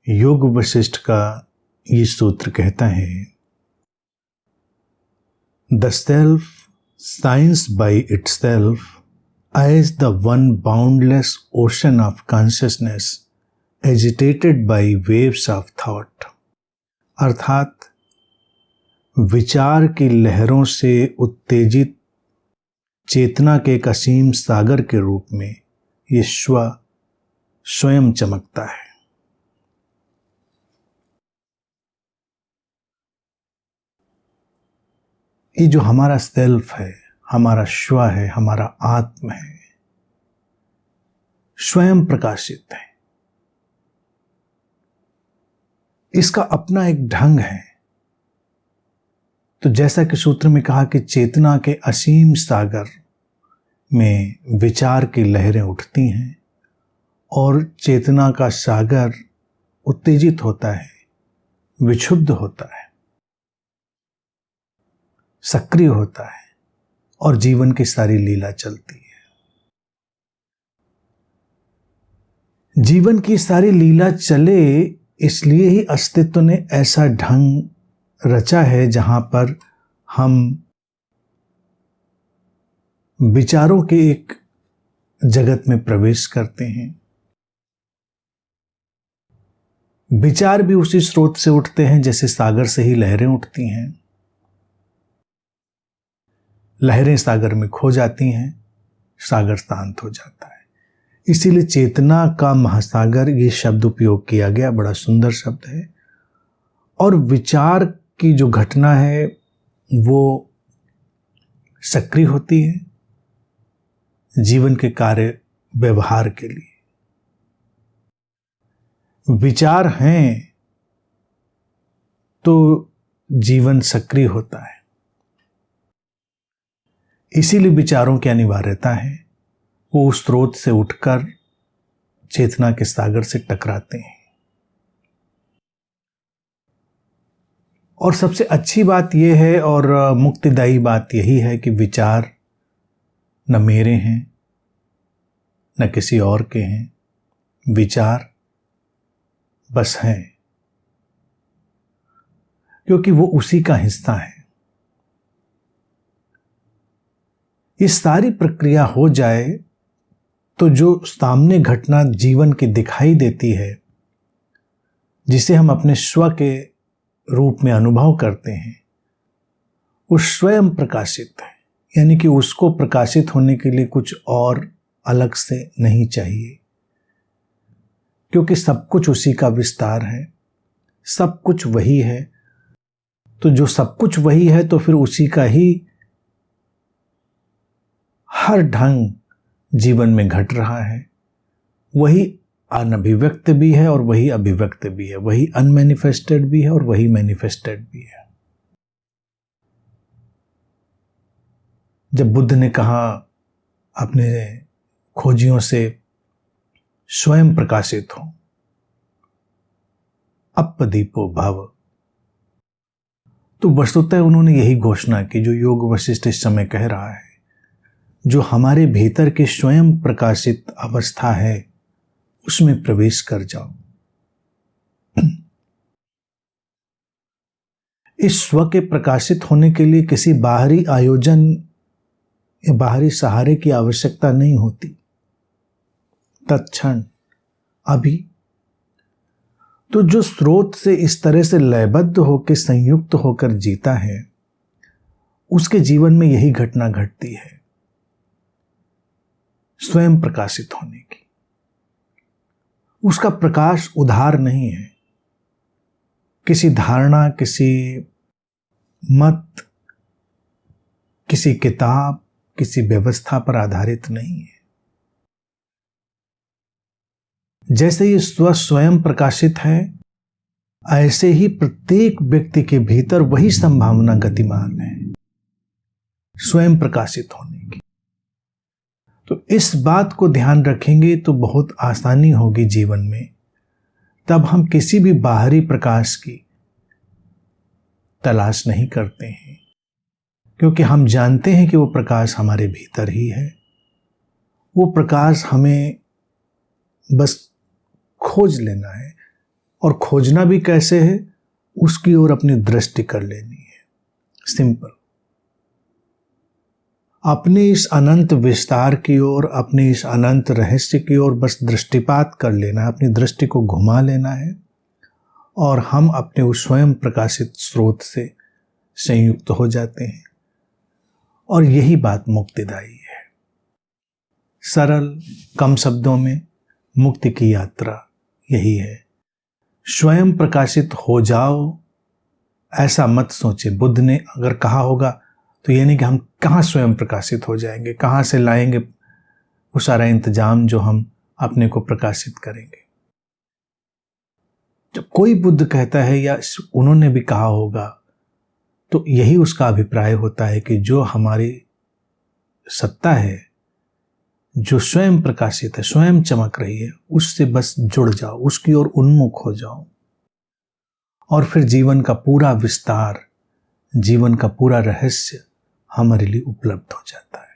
योग वशिष्ठ का ये सूत्र कहता है, the self science by itself as the one boundless ocean of consciousness agitated by waves of thought. अर्थात विचार की लहरों से उत्तेजित चेतना के एक असीम सागर के रूप में ये स्वयं चमकता है। ये जो हमारा सेल्फ है, हमारा स्व है, हमारा आत्म है, स्वयं प्रकाशित है। इसका अपना एक ढंग है। तो जैसा कि सूत्र में कहा कि चेतना के असीम सागर में विचार की लहरें उठती हैं और चेतना का सागर उत्तेजित होता है, विक्षुब्ध होता है, सक्रिय होता है और जीवन की सारी लीला चलती है। जीवन की सारी लीला चले इसलिए ही अस्तित्व ने ऐसा ढंग रचा है जहां पर हम विचारों के एक जगत में प्रवेश करते हैं। विचार भी उसी स्रोत से उठते हैं जैसे सागर से ही लहरें उठती हैं। लहरें सागर में खो जाती हैं, सागर शांत हो जाता है। इसीलिए चेतना का महासागर ये शब्द उपयोग किया गया, बड़ा सुंदर शब्द है। और विचार की जो घटना है वो सक्रिय होती है जीवन के कार्य व्यवहार के लिए। विचार हैं तो जीवन सक्रिय होता है। इसीलिए विचारों की अनिवार्यता है, वो उस स्रोत से उठकर चेतना के सागर से टकराते हैं। और सबसे अच्छी बात यह है और मुक्तिदायी बात यही है कि विचार न मेरे हैं न किसी और के हैं, विचार बस हैं, क्योंकि वो उसी का हिस्सा है। ये सारी प्रक्रिया हो जाए तो जो सामने घटना जीवन की दिखाई देती है, जिसे हम अपने स्व के रूप में अनुभव करते हैं, वो स्वयं प्रकाशित है। यानी कि उसको प्रकाशित होने के लिए कुछ और अलग से नहीं चाहिए, क्योंकि सब कुछ उसी का विस्तार है, सब कुछ वही है। तो जो सब कुछ वही है तो फिर उसी का ही हर ढंग जीवन में घट रहा है। वही अनभिव्यक्त भी है और वही अभिव्यक्त भी है, वही अनमैनिफेस्टेड भी है और वही मैनिफेस्टेड भी है। जब बुद्ध ने कहा अपने खोजियों से स्वयं प्रकाशित हो, अपदीपो भव, तो वस्तुतः उन्होंने यही घोषणा की जो योग वशिष्ठ इस समय कह रहा है। जो हमारे भीतर की स्वयं प्रकाशित अवस्था है उसमें प्रवेश कर जाओ। इस स्व के प्रकाशित होने के लिए किसी बाहरी आयोजन या बाहरी सहारे की आवश्यकता नहीं होती। तत्क्षण अभी तो जो स्रोत से इस तरह से लयबद्ध होकर संयुक्त होकर जीता है, उसके जीवन में यही घटना घटती है, स्वयं प्रकाशित होने की। उसका प्रकाश उधार नहीं है, किसी धारणा, किसी मत, किसी किताब, किसी व्यवस्था पर आधारित नहीं है। जैसे ये स्वयं प्रकाशित है, ऐसे ही प्रत्येक व्यक्ति के भीतर वही संभावना गतिमान है स्वयं प्रकाशित होने की। तो इस बात को ध्यान रखेंगे तो बहुत आसानी होगी जीवन में। तब हम किसी भी बाहरी प्रकाश की तलाश नहीं करते हैं, क्योंकि हम जानते हैं कि वो प्रकाश हमारे भीतर ही है। वो प्रकाश हमें बस खोज लेना है, और खोजना भी कैसे है, उसकी ओर अपनी दृष्टि कर लेनी है। सिंपल। अपने इस अनंत विस्तार की ओर, अपने इस अनंत रहस्य की ओर बस दृष्टिपात कर लेना है, अपनी दृष्टि को घुमा लेना है और हम अपने उस स्वयं प्रकाशित स्रोत से संयुक्त हो जाते हैं। और यही बात मुक्तिदायी है। सरल कम शब्दों में मुक्ति की यात्रा यही है। स्वयं प्रकाशित हो जाओ ऐसा मत सोचे। बुद्ध ने अगर कहा होगा तो ये नहीं कि हम कहाँ स्वयं प्रकाशित हो जाएंगे, कहाँ से लाएंगे वो सारा इंतजाम जो हम अपने को प्रकाशित करेंगे। जब कोई बुद्ध कहता है या उन्होंने भी कहा होगा तो यही उसका अभिप्राय होता है कि जो हमारी सत्ता है, जो स्वयं प्रकाशित है, स्वयं चमक रही है, उससे बस जुड़ जाओ, उसकी ओर उन्मुख हो जाओ और फिर जीवन का पूरा विस्तार, जीवन का पूरा रहस्य हमारे लिए उपलब्ध हो जाता है।